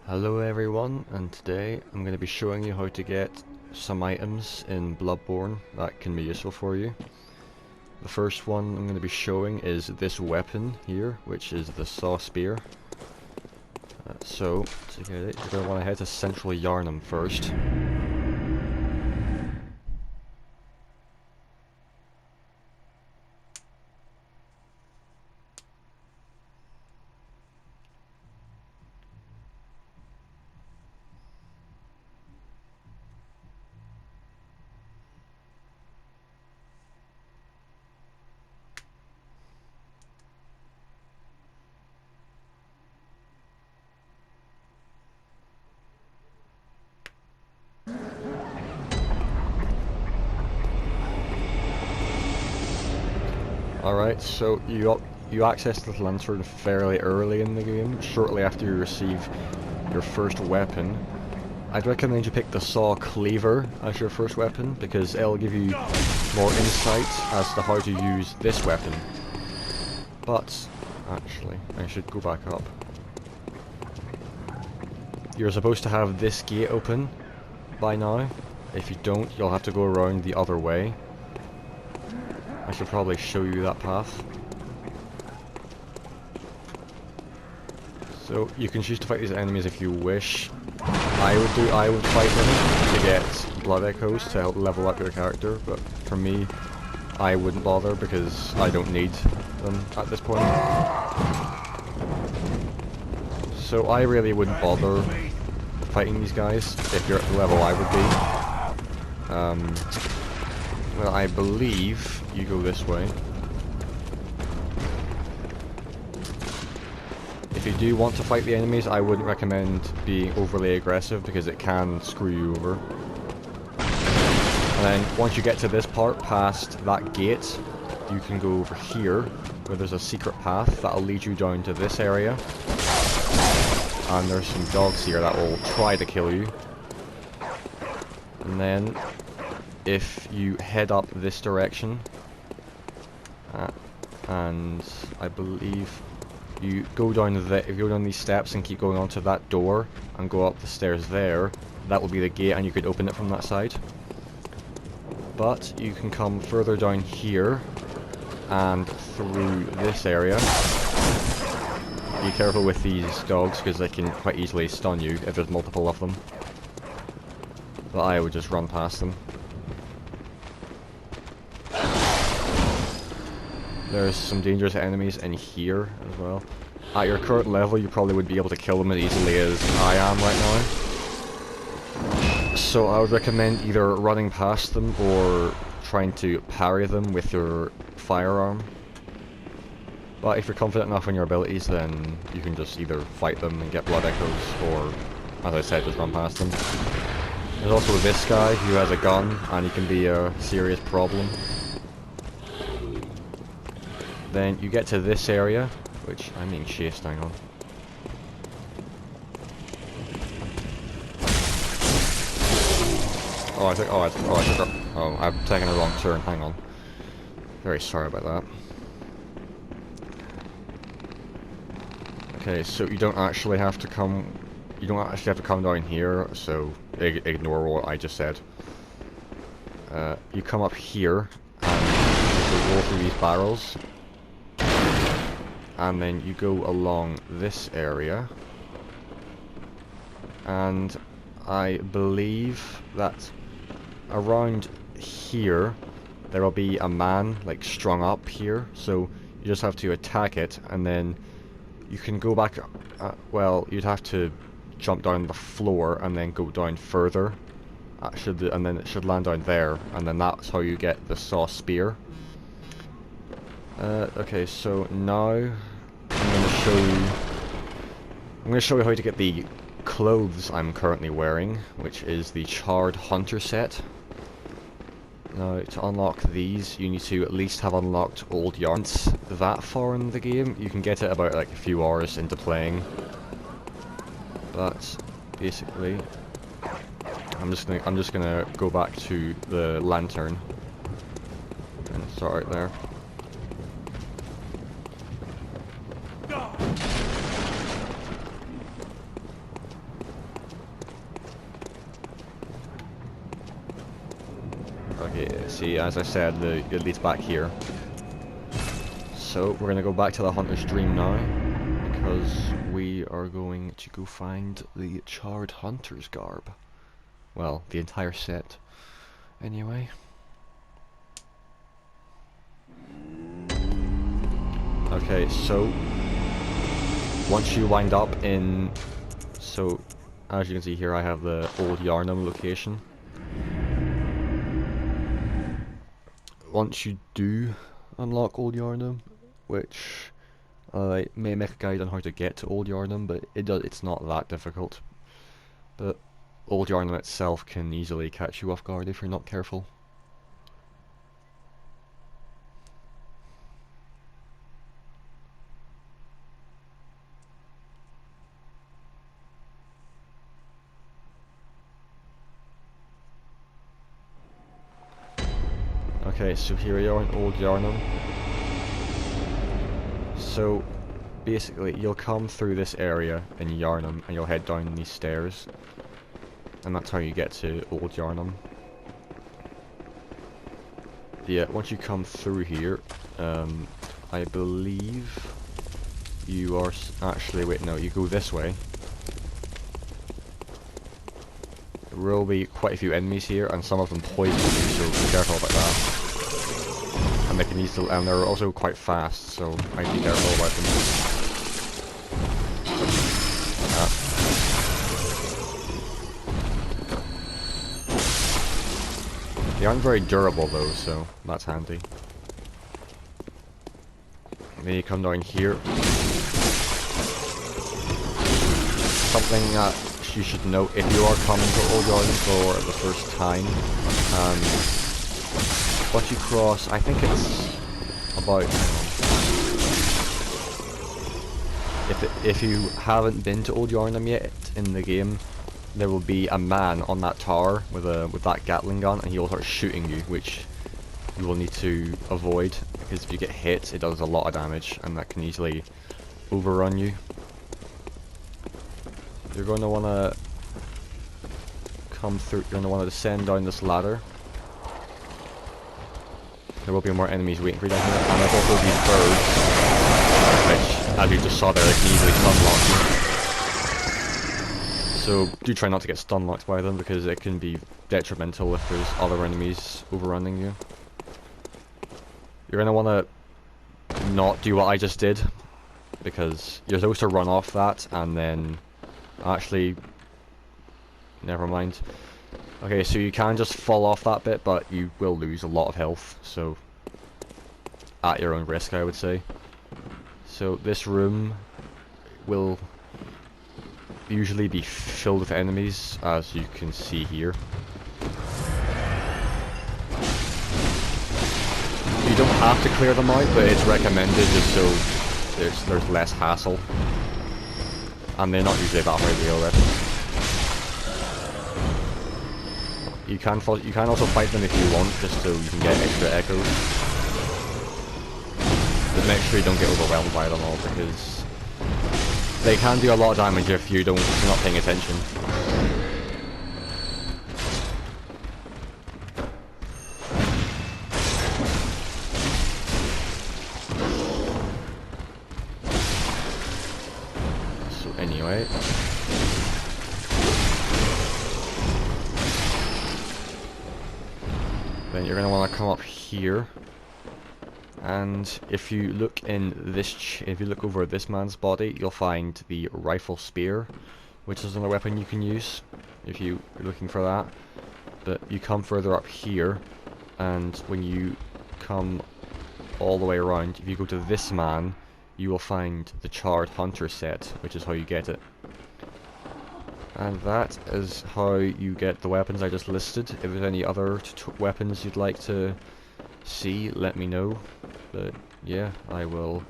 Hello everyone, and today I'm going to be showing you how to get some items in Bloodborne that can be useful for you. The first one I'm going to be showing is this weapon here, which is the saw spear. So to get it, you're going to want to head to Central Yarnum first. Alright, so you access the lantern fairly early in the game, shortly after you receive your first weapon. I'd recommend you pick the saw Cleaver as your first weapon, because it'll give you more insight as to how to use this weapon. But, actually, I should go back up. You're supposed to have this gate open by now. If you don't, you'll have to go around the other way. I should probably show you that path. So you can choose to fight these enemies if you wish. I would fight them to get blood echoes to help level up your character, but for me, I wouldn't bother because I don't need them at this point. So I really wouldn't bother fighting these guys if you're at the level I would be. Well, I believe you go this way. If you do want to fight the enemies, I wouldn't recommend being overly aggressive because it can screw you over. And then once you get to this part, past that gate, you can go over here where there's a secret path that'll lead you down to this area. And there's some dogs here that will try to kill you. And then if you head up this direction, and I believe you go down if you go down these steps and keep going onto that door and go up the stairs there, that will be the gate and you could open it from that side. But you can come further down here and through this area. Be careful with these dogs because they can quite easily stun you if there's multiple of them. But I would just run past them. There's some dangerous enemies in here as well. At your current level, you probably would be able to kill them as easily as I am right now. So I would recommend either running past them or trying to parry them with your firearm. But if you're confident enough in your abilities, then you can just either fight them and get blood echoes, or, as I said, just run past them. There's also this guy who has a gun, and he can be a serious problem. Then you get to this area, which I'm being chased, hang on. I've taken a wrong turn, hang on. Very sorry about that. Okay, so you don't actually have to come down here, so ignore what I just said. You come up here, and you roll through these barrels. And then you go along this area, and I believe that around here there will be a man like strung up here, so you just have to attack it, and then you can go back, well, you'd have to jump down the floor and then go down further, and then it should land down there, and then that's how you get the saw spear. Okay, so now I'm going to show you how to get the clothes I'm currently wearing, which is the Charred Hunter set. Now, to unlock these, you need to at least have unlocked Old Yarn. That far in the game, you can get it about like a few hours into playing. But basically, I'm just gonna go back to the lantern and start out there. Okay, see, as I said, it leads back here. So we're gonna go back to the Hunter's Dream now, because we are going to go find the Charred Hunter's Garb. Well, the entire set. Anyway. Okay, so once you wind up in, so as you can see here, I have the old Yarnum location. Once you do unlock Old Yarnum, which I may make a guide on how to get to Old Yarnum, but it's not that difficult. But Old Yarnum itself can easily catch you off guard if you're not careful. Okay, so here we are in Old Yarnum. So basically you'll come through this area in Yarnum and you'll head down these stairs, and that's how you get to Old Yarnum. Yeah, once you come through here, I believe you are actually, wait, no, you go this way. There will be quite a few enemies here, and some of them poison you, so be careful about that. And they can easily, and they're also quite fast, so I'd be careful about them. They aren't very durable though, so that's handy. Then you come down here. Something that you should note if you are coming to Old Yarnum for the first time, once you cross, I think it's about, if you haven't been to Old Yarnum yet in the game, there will be a man on that tower with that Gatling gun, and he will start shooting you, which you will need to avoid, because if you get hit, it does a lot of damage, and that can easily overrun you. You're going to want to come through, you're going to want to descend down this ladder. There will be more enemies waiting for you down here, and there's also these birds, which, as you just saw there, they can easily stun-lock you. So do try not to get stun-locked by them, because it can be detrimental if there's other enemies overrunning you. You're going to want to not do what I just did, because you're supposed to run off that, and then actually, never mind. Okay, so you can just fall off that bit, but you will lose a lot of health, so at your own risk, I would say. So this room will usually be filled with enemies, as you can see here. You don't have to clear them out, but it's recommended just so there's less hassle. And they're not usually that hard real weapons. You can also fight them if you want, just so you can get extra echoes. But make sure you don't get overwhelmed by them all, because they can do a lot of damage if you're not paying attention. So anyway, then you're going to want to come up here, and if you look over this man's body, you'll find the rifle spear, which is another weapon you can use if you're looking for that. But you come further up here, and when you come all the way around, if you go to this man, you will find the Charred Hunter set, which is how you get it. And that is how you get the weapons I just listed. If there's any other weapons you'd like to see, let me know. But yeah, I will